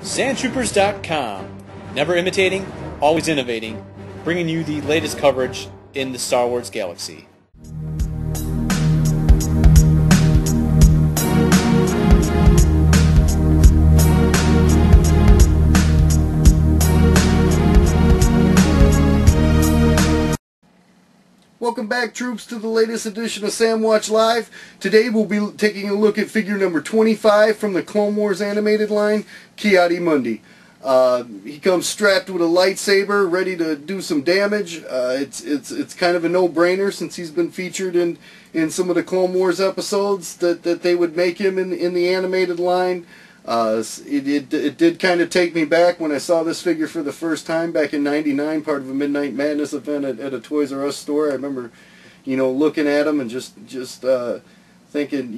Sandtroopers.com. Never imitating, always innovating, bringing you the latest coverage in the Star Wars galaxy. Welcome back, troops, to the latest edition of Sam Watch Live. Today we'll be taking a look at figure number 25 from the Clone Wars animated line, Ki-Adi Mundi. He comes strapped with a lightsaber, ready to do some damage. It's kind of a no-brainer since he's been featured in some of the Clone Wars episodes that they would make him in the animated line. It did kind of take me back when I saw this figure for the first time back in '99, part of a Midnight Madness event at a Toys R Us store. I remember, looking at him and just thinking,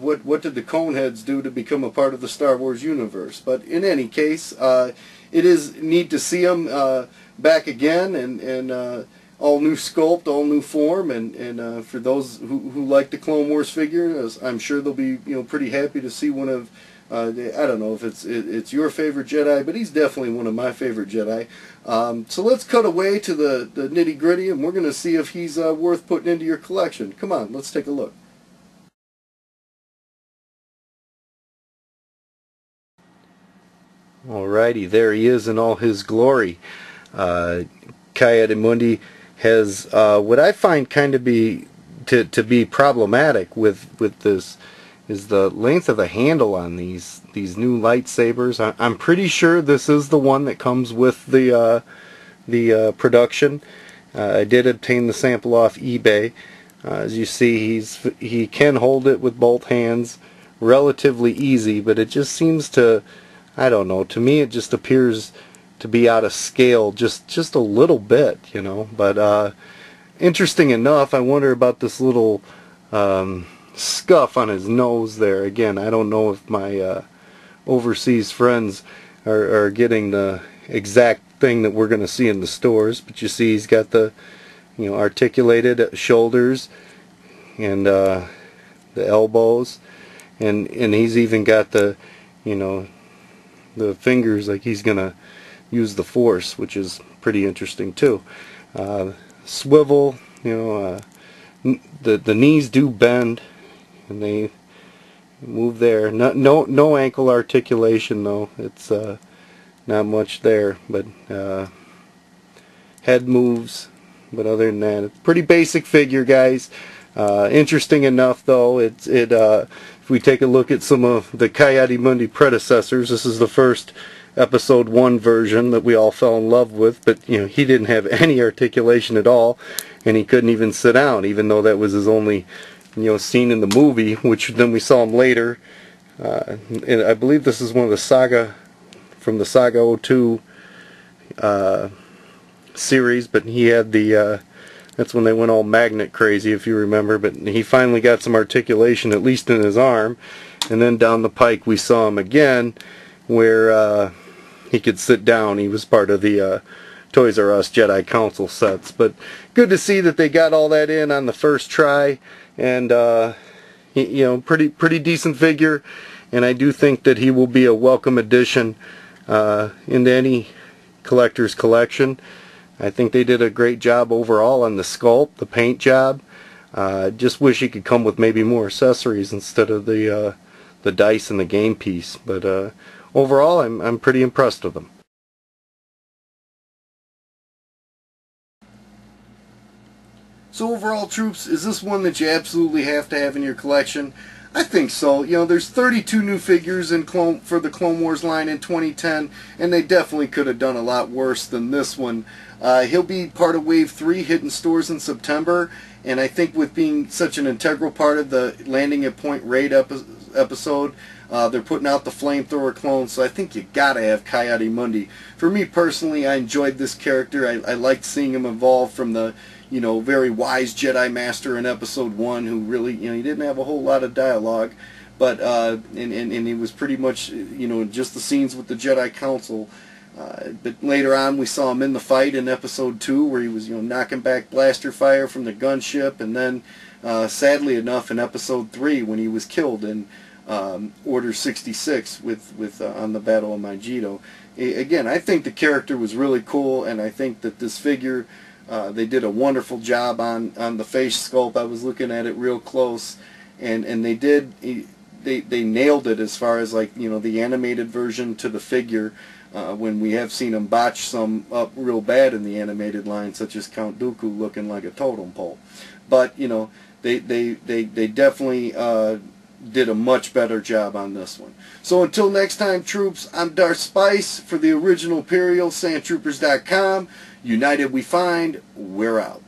what did the Coneheads do to become a part of the Star Wars universe? But in any case, it is neat to see him back again and all new sculpt, all new form, and for those who like the Clone Wars figure, I'm sure they'll be pretty happy to see one of. I don't know if it's your favorite Jedi, but he's definitely one of my favorite Jedi. So let's cut away to the nitty-gritty, and we're going to see if he's worth putting into your collection. Come on, let's take a look. Alrighty, there he is in all his glory. Ki-Adi Mundi has what I find kind of to be problematic with this is the length of the handle on these new lightsabers. I'm pretty sure this is the one that comes with the production. I did obtain the sample off eBay. As you see, he can hold it with both hands relatively easy, but it just seems to, I don't know, to me it just appears to be out of scale just a little bit, but interesting enough, I wonder about this little scuff on his nose there. Again, I don't know if my overseas friends are getting the exact thing that we're going to see in the stores, but you see he's got the articulated shoulders and the elbows, and he's even got the the fingers like he's gonna use the Force, which is pretty interesting too. Swivel, the knees do bend and they move there. No ankle articulation though. It's not much there, but head moves. But other than that, it's a pretty basic figure, guys. Interesting enough though, if we take a look at some of the Ki-Adi Mundi predecessors, this is the first episode 1 version that we all fell in love with, but he didn't have any articulation at all, and he couldn't even sit down, even though that was his only scene in the movie, which then we saw him later. And I believe this is one of the Saga, from the Saga 02 series, but he had the that's when they went all magnet crazy, if you remember, but he finally got some articulation, at least in his arm. And then down the pike we saw him again where he could sit down. He was part of the Toys R Us Jedi Council sets. But good to see that they got all that in on the first try, and pretty decent figure, and I do think that he will be a welcome addition into any collector's collection. I think they did a great job overall on the sculpt, the paint job. Just wish he could come with maybe more accessories instead of the dice and the game piece. But overall, I'm pretty impressed with them. So overall, troops, is this one that you absolutely have to have in your collection? I think so. There's 32 new figures for the Clone Wars line in 2010, and they definitely could have done a lot worse than this one. He'll be part of Wave 3, hitting stores in September, and I think with being such an integral part of the Landing at Point Raid episode, they're putting out the flamethrower clones, so I think you gotta have Ki-Adi Mundi. For me personally, I enjoyed this character. I liked seeing him evolve from the very wise Jedi Master in Episode 1, who really, he didn't have a whole lot of dialogue, but and he was pretty much, just the scenes with the Jedi Council. But later on, we saw him in the fight in Episode 2, where he was, knocking back blaster fire from the gunship, and then, sadly enough, in Episode 3, when he was killed. And Order 66 with on the Battle of Megiddo. Again, I think the character was really cool, and I think that this figure, they did a wonderful job on the face sculpt. I was looking at it real close, and they nailed it as far as, like, you know, the animated version to the figure. When we have seen them botch some up real bad in the animated line, such as Count Dooku looking like a totem pole. But, you know, they definitely did a much better job on this one. So until next time, troops, I'm Darth Spice for the original Imperial, Sandtroopers.com. United we find, we're out.